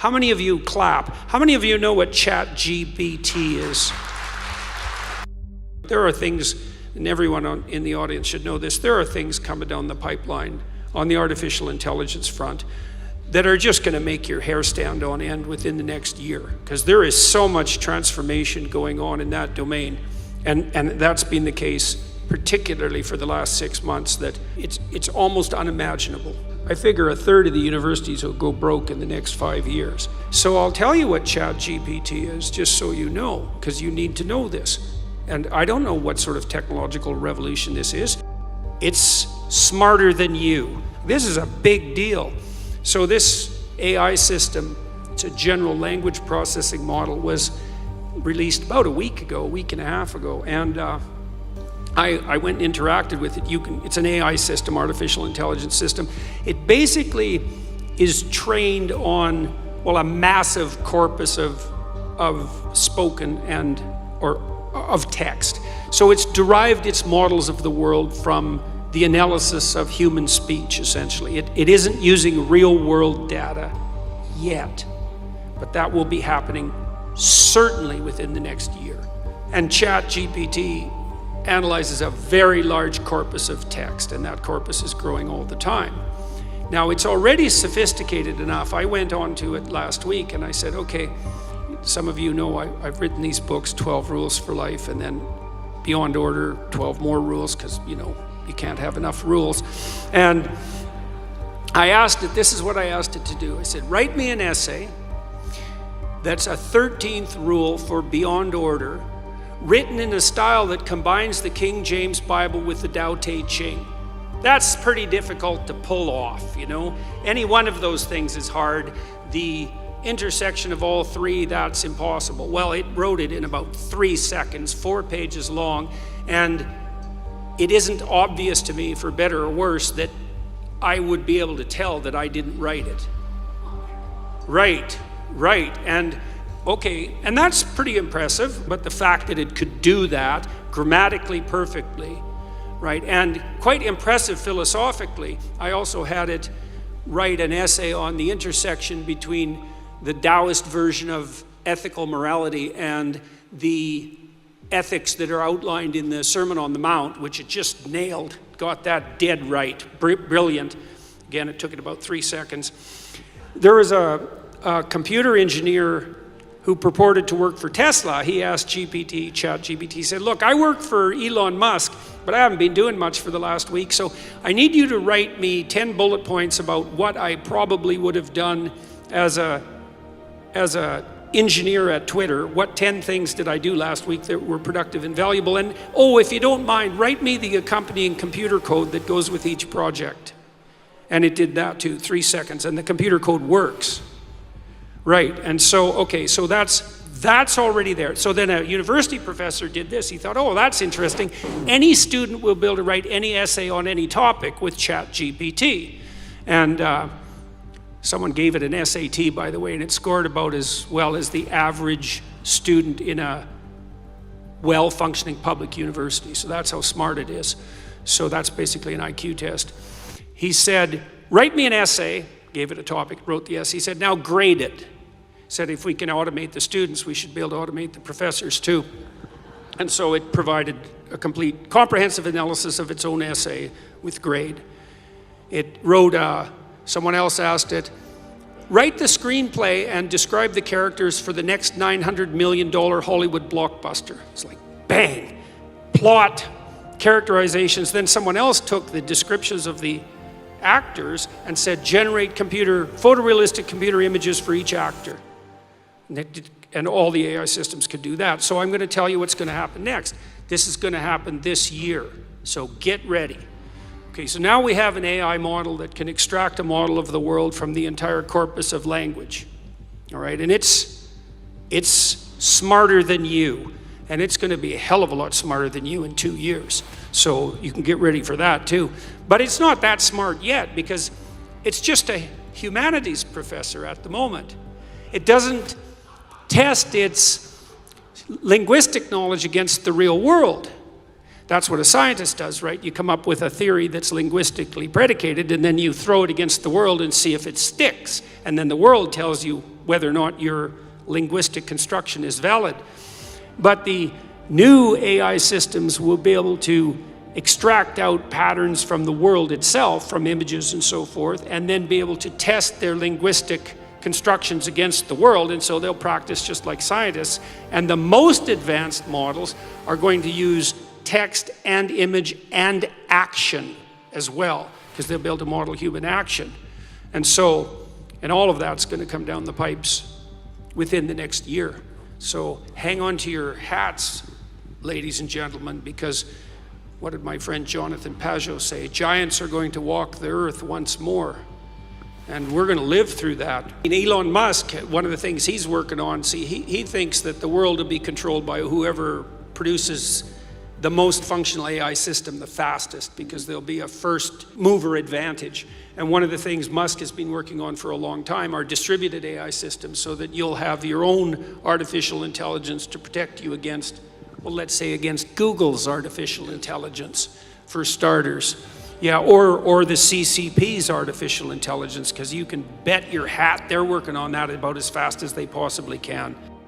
How many of you clap? How many of you know what GPT is? There are things, and everyone in the audience should know this, there are things coming down the pipeline on the artificial intelligence front that are just going to make your hair stand on end within the next year, because there is so much transformation going on in that domain. And that's been the case particularly for the last 6 months, that it's almost unimaginable. I figure a third of the universities will go broke in the next 5 years. So I'll tell you what ChatGPT is, just so you know, because you need to know this. And I don't know what sort of technological revolution this is. It's smarter than you. This is a big deal. So this AI system, it's a general language processing model, was released about a week and a half ago. And I went and interacted with it. It's an AI system, artificial intelligence system. It basically is trained on, well, a massive corpus of spoken or of text. So it's derived its models of the world from the analysis of human speech, essentially. It isn't using real world data yet, but that will be happening certainly within the next year. And ChatGPT analyzes a very large corpus of text, and that corpus is growing all the time. Now, it's already sophisticated enough. I went on to it last week and I said, okay, some of you know I've written these books, 12 Rules for Life, and then Beyond Order, 12 more rules, because, you can't have enough rules. And I asked it, this is what I asked it to do. I said, write me an essay that's a 13th rule for Beyond Order, written in a style that combines the King James Bible with the Tao Te Ching. That's pretty difficult to pull off, Any one of those things is hard. The intersection of all three, that's impossible. Well, it wrote it in about 3 seconds, 4 pages long, and it isn't obvious to me, for better or worse, that I would be able to tell that I didn't write it. Right. And okay, and that's pretty impressive, but the fact that it could do that grammatically perfectly, right, and quite impressive philosophically. I also had it write an essay on the intersection between the Taoist version of ethical morality and the ethics that are outlined in the Sermon on the Mount, which it just nailed, got that dead right, brilliant. Again, it took it about 3 seconds. There was a computer engineer who purported to work for Tesla. He asked ChatGPT, he said, look, I work for Elon Musk, but I haven't been doing much for the last week, so I need you to write me 10 bullet points about what I probably would have done as a engineer at Twitter. What 10 things did I do last week that were productive and valuable? And if you don't mind, write me the accompanying computer code that goes with each project. And it did that too, 3 seconds, and the computer code works. Right, and so that's already there. So then a university professor did this. He thought, that's interesting. Any student will be able to write any essay on any topic with ChatGPT. And someone gave it an SAT, by the way, and it scored about as well as the average student in a well-functioning public university. So that's how smart it is. So that's basically an IQ test. He said, write me an essay, gave it a topic, wrote the essay. He said, now grade it. He said, if we can automate the students, we should be able to automate the professors too. And so it provided a complete, comprehensive analysis of its own essay with grade. It wrote, someone else asked it, write the screenplay and describe the characters for the next $900 million Hollywood blockbuster. It's like, bang, plot, characterizations. Then someone else took the descriptions of the actors and said, generate photorealistic computer images for each actor. And all the AI systems could do that. So I'm going to tell you what's going to happen next. This is going to happen this year. So get ready. Okay, so now we have an AI model that can extract a model of the world from the entire corpus of language. All right, and it's smarter than you. And it's going to be a hell of a lot smarter than you in 2 years. So you can get ready for that too. But it's not that smart yet, because it's just a humanities professor at the moment. It doesn't test its linguistic knowledge against the real world. That's what a scientist does, right? You come up with a theory that's linguistically predicated, and then you throw it against the world and see if it sticks. And then the world tells you whether or not your linguistic construction is valid. But the new AI systems will be able to extract out patterns from the world itself, from images and so forth, and then be able to test their linguistic constructions against the world, and so they'll practice just like scientists. And the most advanced models are going to use text and image and action as well, because they'll be able to model human action. And all of that's going to come down the pipes within the next year. So hang on to your hats, ladies and gentlemen, because what did my friend Jonathan Pajot say? Giants are going to walk the earth once more. And we're going to live through that. Elon Musk, one of the things he's working on, he thinks that the world will be controlled by whoever produces the most functional AI system the fastest, because there'll be a first mover advantage. And one of the things Musk has been working on for a long time are distributed AI systems, so that you'll have your own artificial intelligence to protect you against, well, let's say against Google's artificial intelligence, for starters. Yeah, or the CCP's artificial intelligence, because you can bet your hat they're working on that about as fast as they possibly can.